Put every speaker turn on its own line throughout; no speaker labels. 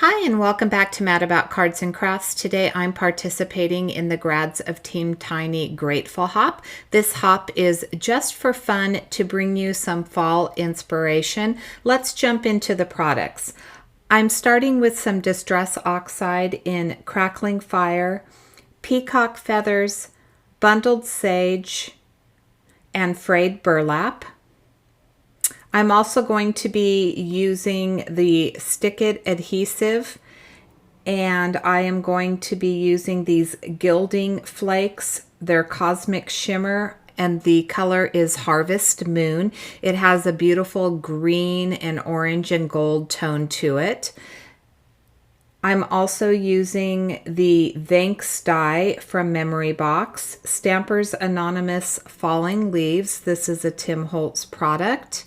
Hi, and welcome back to Mad About Cards and Crafts. Today I'm participating in the grads of Team Tiny Grateful Hop. This hop is just for fun to bring you some fall inspiration. Let's jump into the products. I'm starting with some Distress Oxide in Crackling Fire, Peacock Feathers, Bundled Sage, and Frayed Burlap. I'm also going to be using the Stick It adhesive, and I am going to be using these Gilding Flakes. They're Cosmic Shimmer, and the color is Harvest Moon. It has a beautiful green and orange and gold tone to it. I'm also using the Thanks die from Memory Box, Stampers Anonymous Falling Leaves. This is a Tim Holtz product.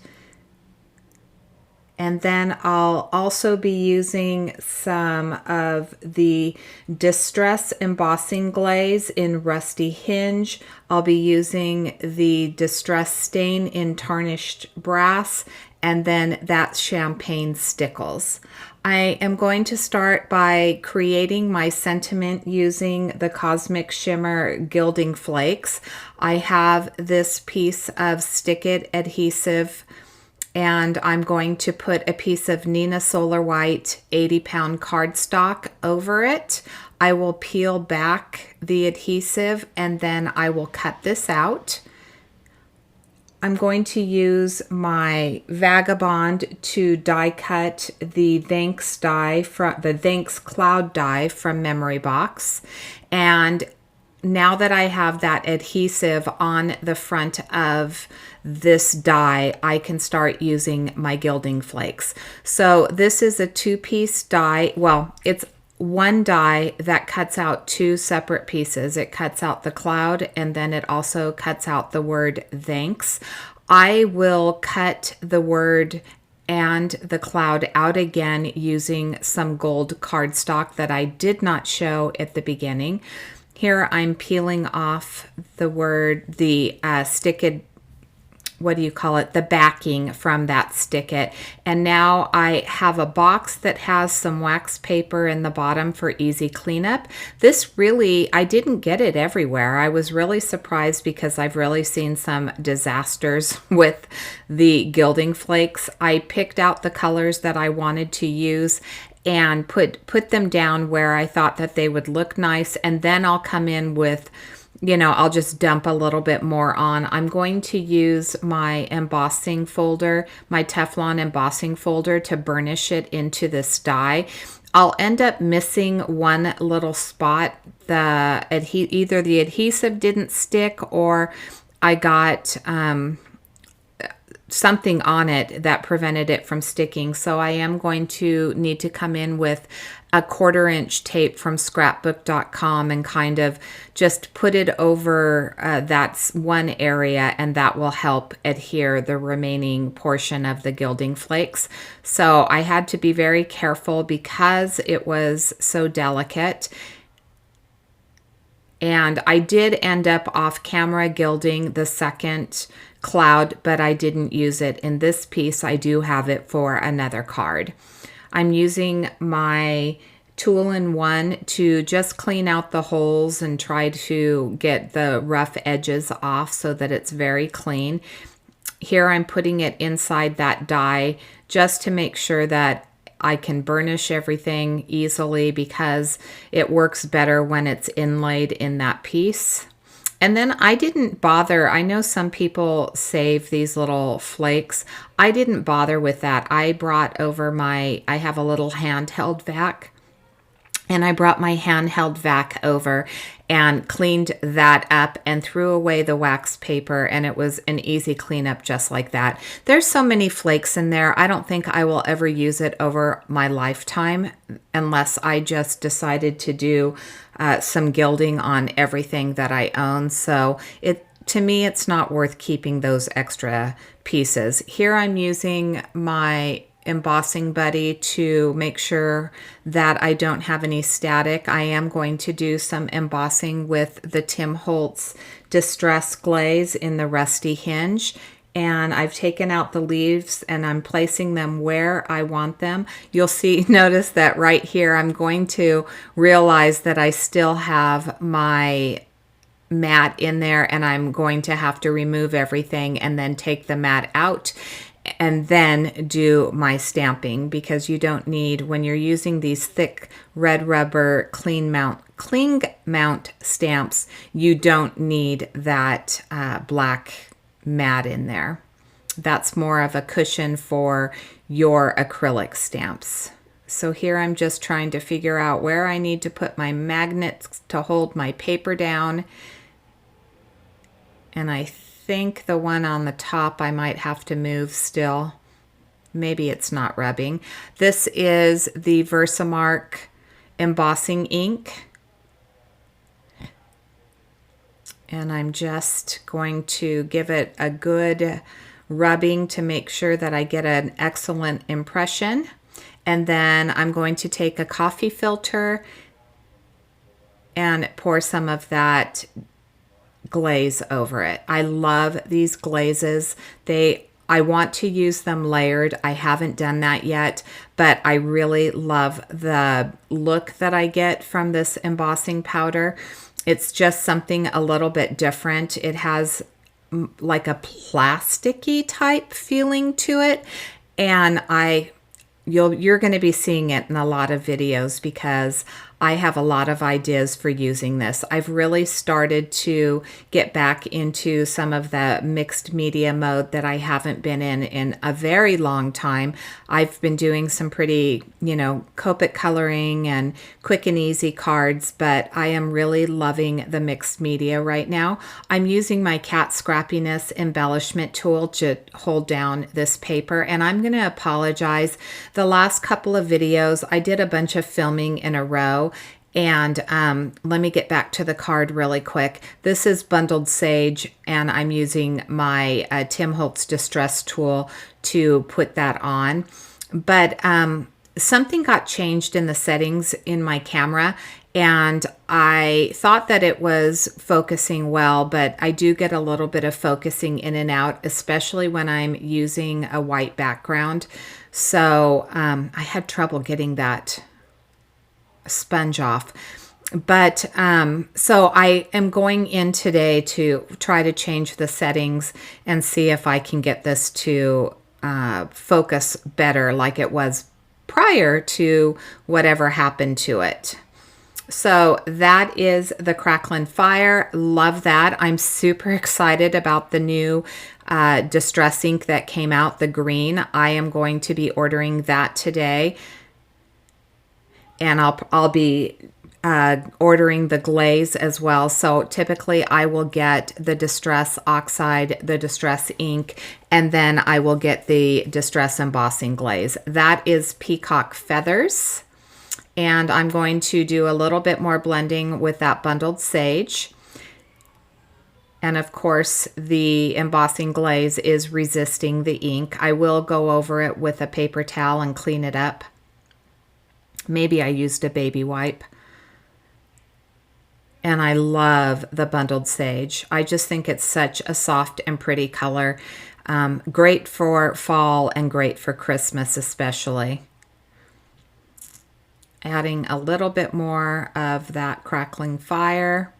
And then I'll also be using some of the Distress Embossing Glaze in Rusty Hinge. I'll be using the Distress Stain in Tarnished Brass, and then that's Champagne Stickles. I am going to start by creating my sentiment using the Cosmic Shimmer Gilding Flakes. I have this piece of Stick It adhesive, and I'm going to put a piece of Nina Solar White 80-pound cardstock over it. I will peel back the adhesive and then I will cut this out. I'm going to use my Vagabond to die cut the Thanks die from the Thanks Cloud die from Memory Box. And now that I have that adhesive on the front of this die, I can start using my Gilding Flakes. So this is a two-piece die. Well, it's one die that cuts out two separate pieces. It cuts out the cloud, and then it also cuts out the word thanks. I will cut the word and the cloud out again using some gold cardstock that I did not show at the beginning. Here I'm peeling off the word, the Stick It, what do you call it, the backing from that Stick It. And now I have a box that has some wax paper in the bottom for easy cleanup. This really, I didn't get it everywhere. I was really surprised because I've really seen some disasters with the Gilding Flakes. I picked out the colors that I wanted to use and put them down where I thought that they would look nice, and then I'll come in with, I'll just dump a little bit more on. I'm going to use my embossing folder, my Teflon embossing folder, to burnish it into this die. I'll end up missing one little spot. Either the adhesive didn't stick or I got something on it that prevented it from sticking. So I am going to need to come in with a 1/4-inch tape from scrapbook.com and kind of just put it over that's one area, and that will help adhere the remaining portion of the Gilding Flakes. So I had to be very careful because it was so delicate. And I did end up off camera gilding the second cloud, but I didn't use it in this piece. I do have it for another card. I'm using my tool-in-one to just clean out the holes and try to get the rough edges off so that it's very clean. Here I'm putting it inside that die just to make sure that I can burnish everything easily because it works better when it's inlaid in that piece. And then I didn't bother. I know some people save these little flakes. I didn't bother with that. I brought over I have a little handheld vac, and I brought my handheld vac over and cleaned that up and threw away the wax paper, and it was an easy cleanup just like that. There's so many flakes in there. I don't think I will ever use it over my lifetime unless I just decided to do some gilding on everything that I own. So to me, it's not worth keeping those extra pieces. Here I'm using my embossing buddy to make sure that I don't have any static. I am going to do some embossing with the Tim Holtz Distress Glaze in the Rusty Hinge, and I've taken out the leaves and I'm placing them where I want them. You'll see, notice that right here, I'm going to realize that I still have my mat in there, and I'm going to have to remove everything and then take the mat out and then do my stamping, because you don't need, when you're using these thick red rubber cling mount stamps, you don't need that black mat in there. That's more of a cushion for your acrylic stamps. So here I'm just trying to figure out where I need to put my magnets to hold my paper down. And I think the one on the top I might have to move still. Maybe it's not rubbing. This is the Versamark Embossing Ink. And I'm just going to give it a good rubbing to make sure that I get an excellent impression. And then I'm going to take a coffee filter and pour some of that glaze over it. I love these glazes. I want to use them layered. I haven't done that yet, but I really love the look that I get from this embossing powder. It's just something a little bit different. It has like a plasticky type feeling to it, and you're going to be seeing it in a lot of videos because I have a lot of ideas for using this. I've really started to get back into some of the mixed media mode that I haven't been in a very long time. I've been doing some pretty, Copic coloring and quick and easy cards, but I am really loving the mixed media right now. I'm using my cat scrappiness embellishment tool to hold down this paper, and I'm going to apologize. The last couple of videos, I did a bunch of filming in a row. And let me get back to the card really quick. This is Bundled Sage, and I'm using my Tim Holtz Distress tool to put that on. But something got changed in the settings in my camera, and I thought that it was focusing well, but I do get a little bit of focusing in and out, especially when I'm using a white background. So I had trouble getting that sponge off. But so I am going in today to try to change the settings and see if I can get this to focus better like it was prior to whatever happened to it. So that is the Crackling Fire. Love that. I'm super excited about the new Distress ink that came out, the green. I am going to be ordering that today. And I'll be ordering the Glaze as well. So typically I will get the Distress Oxide, the Distress ink, and then I will get the Distress Embossing Glaze. That is Peacock Feathers. And I'm going to do a little bit more blending with that Bundled Sage. And of course, the Embossing Glaze is resisting the ink. I will go over it with a paper towel and clean it up. Maybe I used a baby wipe. And I love the Bundled Sage. I just think it's such a soft and pretty color. Great for fall and great for Christmas especially. Adding a little bit more of that Crackling Fire.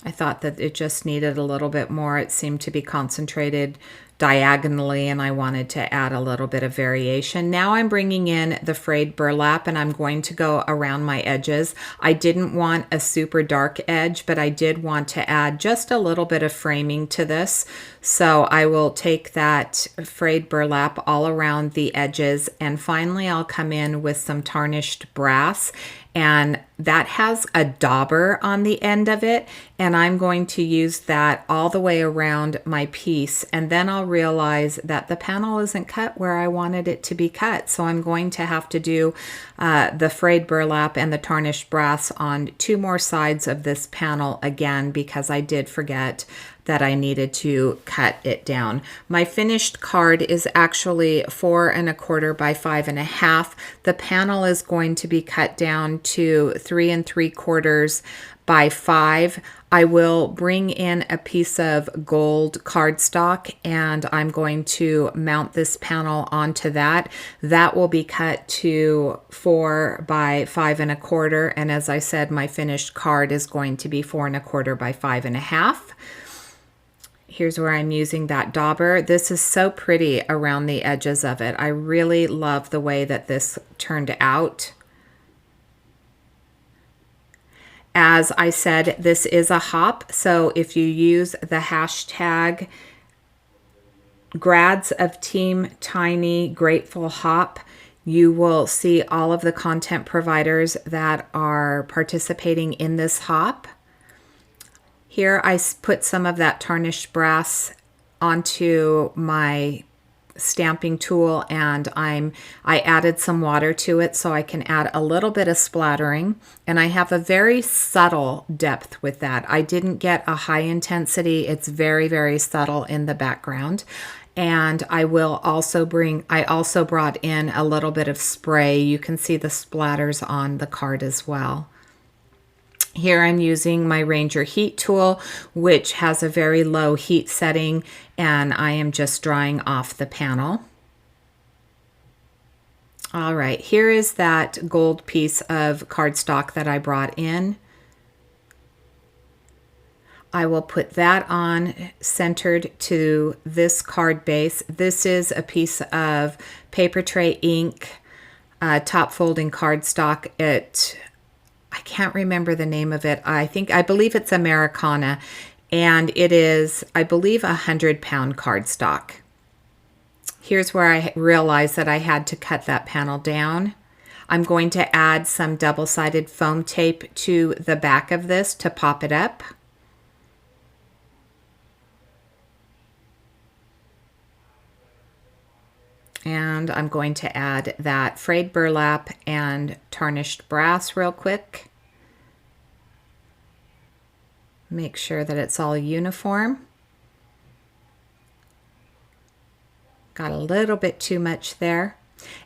I thought that it just needed a little bit more. It seemed to be concentrated diagonally, and I wanted to add a little bit of variation. Now I'm bringing in the frayed burlap, and I'm going to go around my edges. I didn't want a super dark edge, but I did want to add just a little bit of framing to this. So I will take that frayed burlap all around the edges, and finally I'll come in with some tarnished brass, and that has a dauber on the end of it, and I'm going to use that all the way around my piece, and then I'll realize that the panel isn't cut where I wanted it to be cut, so I'm going to have to do the frayed burlap and the tarnished brass on two more sides of this panel again, because I did forget that I needed to cut it down. My finished card is actually 4 1/4 by 5 1/2. The panel is going to be cut down to 3 3/4 by 5. I will bring in a piece of gold cardstock and I'm going to mount this panel onto that. That will be cut to 4 by 5 1/4. And as I said, my finished card is going to be 4 1/4 by 5 1/2. Here's where I'm using that dauber. This is so pretty around the edges of it. I really love the way that this turned out. As I said, this is a hop, so if you use the hashtag grads of Team Tiny Grateful Hop, you will see all of the content providers that are participating in this hop. Here I put some of that tarnished brass onto my stamping tool and I added some water to it so I can add a little bit of splattering, and I have a very subtle depth with that. I didn't get a high intensity. It's very, very subtle in the background. And I also brought in a little bit of spray. You can see the splatters on the card as well. Here I'm using my Ranger heat tool, which has a very low heat setting, and I am just drying off the panel. All right, here is that gold piece of cardstock that I brought in. I will put that on centered to this card base. This is a piece of paper tray ink, top folding cardstock. I can't remember the name of it. I believe it's Americana, and it is, I believe, 100-pound cardstock. Here's where I realized that I had to cut that panel down. I'm going to add some double-sided foam tape to the back of this to pop it up. And I'm going to add that frayed burlap and tarnished brass real quick. Make sure that it's all uniform. Got a little bit too much there.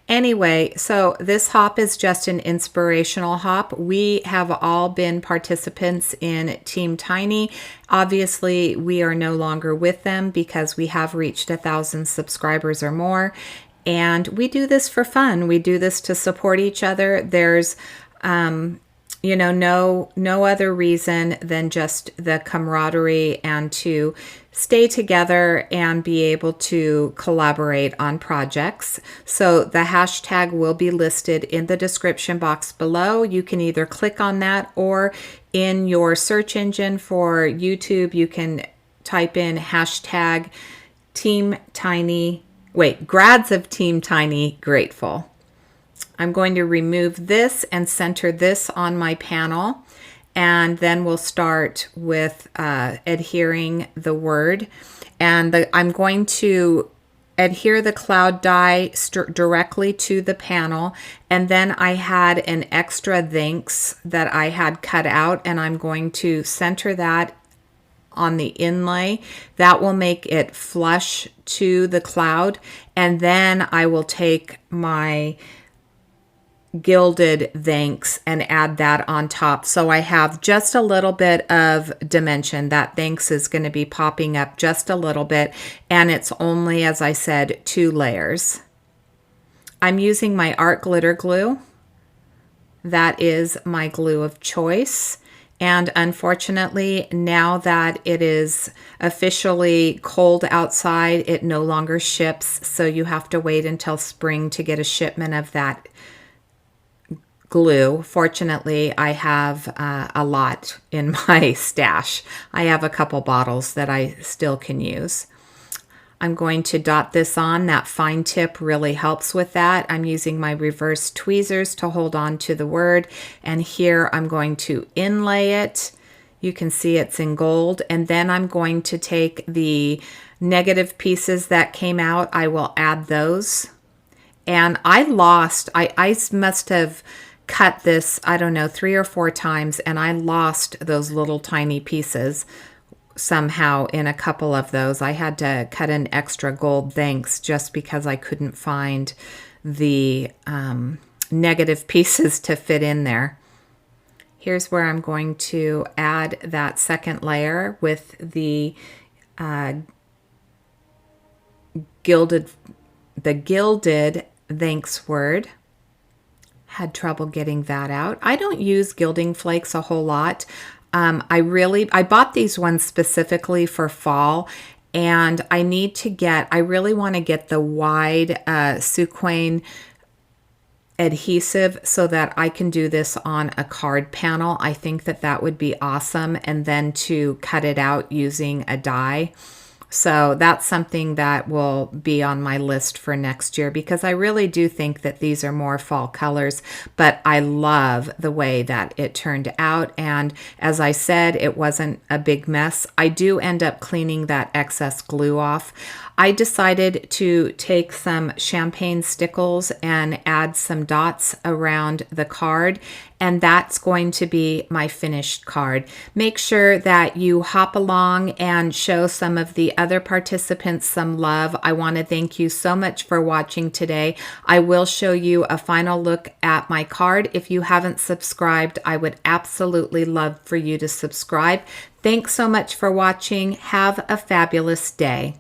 Anyway, so this hop is just an inspirational hop. We have all been participants in Team Tiny. Obviously, we are no longer with them because we have reached 1,000 subscribers or more. And we do this for fun. We do this to support each other. There's, no other reason than just the camaraderie and to stay together and be able to collaborate on projects. So the hashtag will be listed in the description box below. You can either click on that, or in your search engine for YouTube, you can type in hashtag grads of Team Tiny Grateful. I'm going to remove this and center this on my panel, and then we'll start with adhering the word. And I'm going to adhere the cloud die directly to the panel, and then I had an extra thanks that I had cut out, and I'm going to center that on the inlay. That will make it flush to the cloud, and then I will take my gilded thanks and add that on top. So I have just a little bit of dimension. That thanks is going to be popping up just a little bit, and it's only, as I said, 2 layers. I'm using my art glitter glue. That is my glue of choice. And unfortunately, now that it is officially cold outside, it no longer ships. So you have to wait until spring to get a shipment of that glue. Fortunately, I have a lot in my stash. I have a couple bottles that I still can use. I'm going to dot this on. That fine tip really helps with that. I'm using my reverse tweezers to hold on to the word. And here I'm going to inlay it. You can see it's in gold. And then I'm going to take the negative pieces that came out. I will add those. And I must have cut this, I don't know, 3 or 4 times, and I lost those little tiny pieces. somehow in a couple of those. I had to cut an extra gold thanks just because I couldn't find the negative pieces to fit in there. Here's where I'm going to add that second layer with the gilded thanks word. Had trouble getting that out. I don't use Gilding Flakes a whole lot. I bought these ones specifically for fall, and I really want to get the wide Suquane adhesive so that I can do this on a card panel. I think that would be awesome, and then to cut it out using a die. So that's something that will be on my list for next year, because I really do think that these are more fall colors, but I love the way that it turned out. And as I said, it wasn't a big mess. I do end up cleaning that excess glue off. I decided to take some champagne stickles and add some dots around the card, and that's going to be my finished card. Make sure that you hop along and show some of the other participants some love. I want to thank you so much for watching today. I will show you a final look at my card. If you haven't subscribed, I would absolutely love for you to subscribe. Thanks so much for watching. Have a fabulous day.